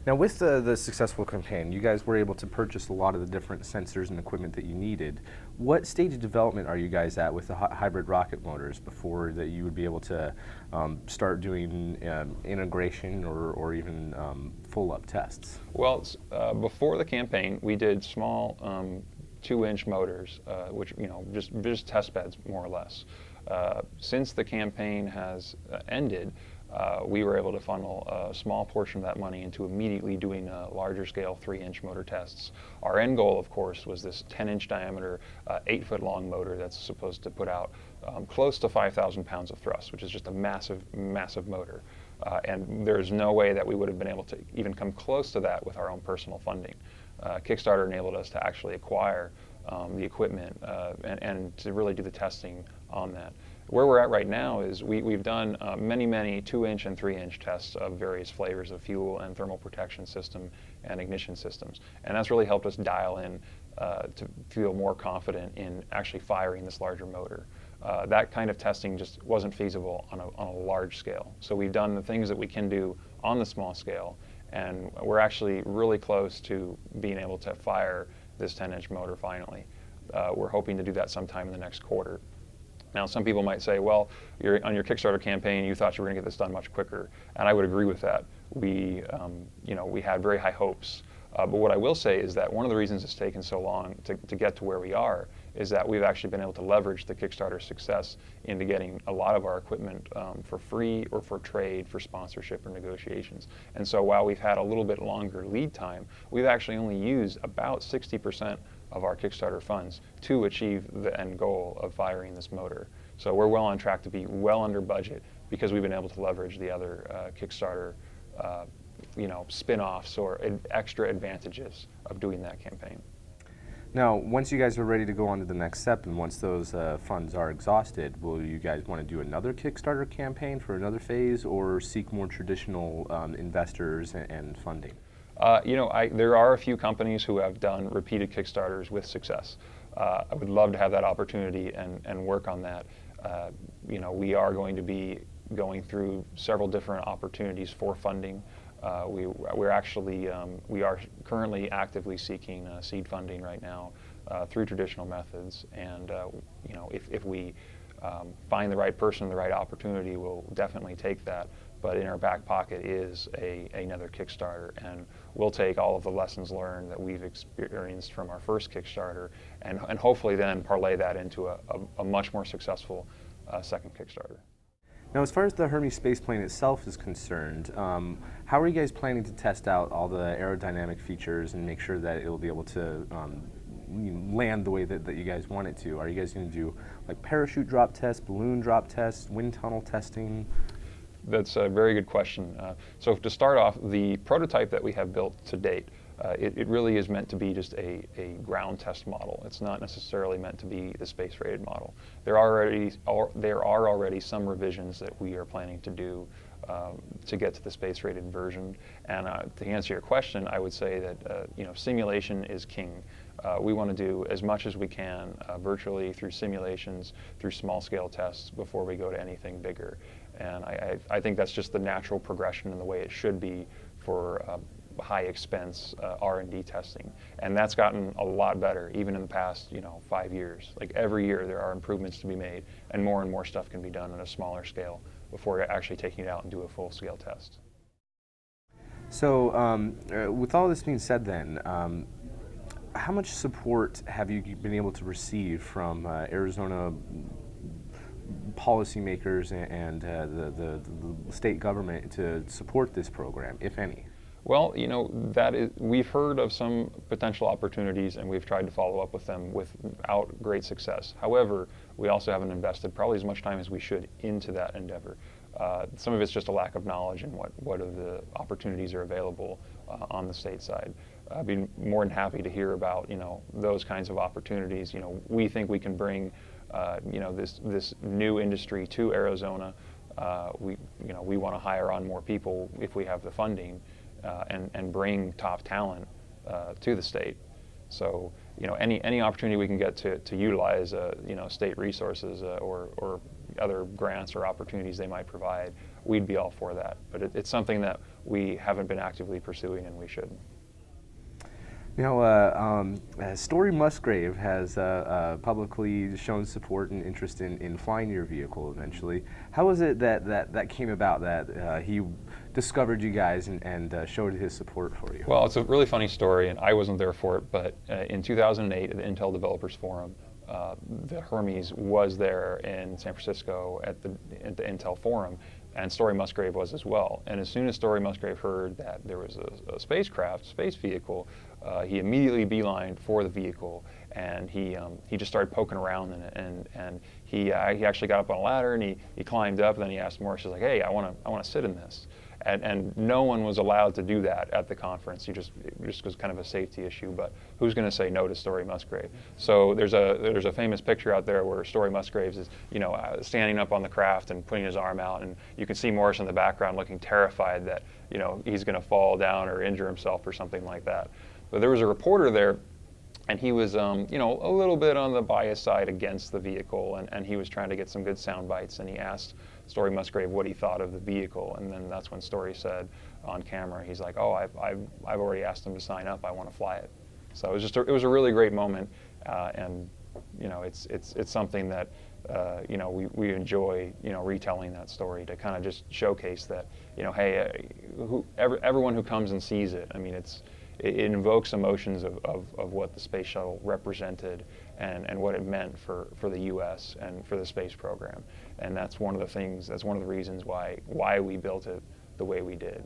Now, with the successful campaign, you guys were able to purchase a lot of the different sensors and equipment that you needed. What stage of development are you guys at with the hybrid rocket motors before that you would be able to start doing integration or even full-up tests? Well, before the campaign, we did small 2-inch motors, which just test beds more or less. Since the campaign has ended, we were able to funnel a small portion of that money into immediately doing larger scale 3-inch motor tests. Our end goal, of course, was this 10-inch diameter, 8-foot long motor that's supposed to put out close to 5,000 pounds of thrust, which is just a massive, massive motor. And there's no way that we would have been able to even come close to that with our own personal funding. Kickstarter enabled us to actually acquire the equipment and to really do the testing on that. Where we're at right now is we've done many 2-inch and 3-inch tests of various flavors of fuel and thermal protection system and ignition systems. And that's really helped us dial in to feel more confident in actually firing this larger motor. That kind of testing just wasn't feasible on a large scale. So we've done the things that we can do on the small scale, and we're actually really close to being able to fire this 10-inch motor finally. We're hoping to do that sometime in the next quarter. Now, some people might say, well, on your Kickstarter campaign, you thought you were going to get this done much quicker, and I would agree with that. We had very high hopes. But what I will say is that one of the reasons it's taken so long to get to where we are is that we've actually been able to leverage the Kickstarter success into getting a lot of our equipment for free or for trade, for sponsorship or negotiations. And so while we've had a little bit longer lead time, we've actually only used about 60% of our Kickstarter funds to achieve the end goal of firing this motor. So we're well on track to be well under budget because we've been able to leverage the other Kickstarter spin-offs or extra advantages of doing that campaign. Now, once you guys are ready to go on to the next step and once those funds are exhausted, will you guys want to do another Kickstarter campaign for another phase or seek more traditional investors and funding? There are a few companies who have done repeated Kickstarters with success. I would love to have that opportunity and work on that. We are going to be going through several different opportunities for funding. We are currently actively seeking seed funding right now through traditional methods, and if we find the right person, the right opportunity, we'll definitely take that. But in our back pocket is another Kickstarter, and we'll take all of the lessons learned that we've experienced from our first Kickstarter and hopefully then parlay that into a much more successful second Kickstarter. Now, as far as the Hermes spaceplane itself is concerned, how are you guys planning to test out all the aerodynamic features and make sure that it will be able to land the way that you guys want it to? Are you guys going to do like parachute drop tests, balloon drop tests, wind tunnel testing? That's a very good question. So to start off, the prototype that we have built to date, it really is meant to be just a ground test model. It's not necessarily meant to be the space-rated model. There are already some revisions that we are planning to do to get to the space-rated version. And to answer your question, I would say that simulation is king. We want to do as much as we can virtually through simulations, through small-scale tests before we go to anything bigger. And I think that's just the natural progression and the way it should be for high expense R&D testing. And that's gotten a lot better even in the past 5 years. Like every year there are improvements to be made and more stuff can be done on a smaller scale before actually taking it out and do a full-scale test. So with all this being said then, how much support have you been able to receive from Arizona policymakers and the state government to support this program, if any? Well, we've heard of some potential opportunities and we've tried to follow up with them without great success. However, we also haven't invested probably as much time as we should into that endeavor. Some of it's just a lack of knowledge in what of the opportunities are available on the state side. I'd be more than happy to hear about those kinds of opportunities. We think we can bring this new industry to Arizona. We want to hire on more people if we have the funding and bring top talent to the state. So any opportunity we can get to utilize state resources or other grants or opportunities they might provide, we'd be all for that. But it's something that we haven't been actively pursuing, and we should. You know, Story Musgrave has publicly shown support and interest in flying your vehicle eventually. How was it that came about, that he discovered you guys and showed his support for you? Well, it's a really funny story, and I wasn't there for it, but in 2008 at the Intel Developers Forum, the Hermes was there in San Francisco at the Intel Forum, and Story Musgrave was as well. And as soon as Story Musgrave heard that there was a spacecraft, space vehicle, he immediately beelined for the vehicle, and he just started poking around in it, and he actually got up on a ladder, and he climbed up, and then he asked Morris, he's like, hey, I want to sit in this. And no one was allowed to do that at the conference. It just was kind of a safety issue. But who's going to say no to Story Musgrave? So there's a famous picture out there where Story Musgrave is standing up on the craft and putting his arm out, and you can see Morris in the background looking terrified that he's going to fall down or injure himself or something like that. But there was a reporter there, and he was a little bit on the biased side against the vehicle, and he was trying to get some good sound bites, and he asked Story Musgrave what he thought of the vehicle, and then that's when Story said on camera, he's like, oh, I've already asked him to sign up, I want to fly it. So it was a really great moment, and it's something that we enjoy retelling that story to kind of just showcase that hey, everyone who comes and sees it, I mean it invokes emotions of what the space shuttle represented and what it meant for the U.S. and for the space program. And that's one of the reasons why we built it the way we did.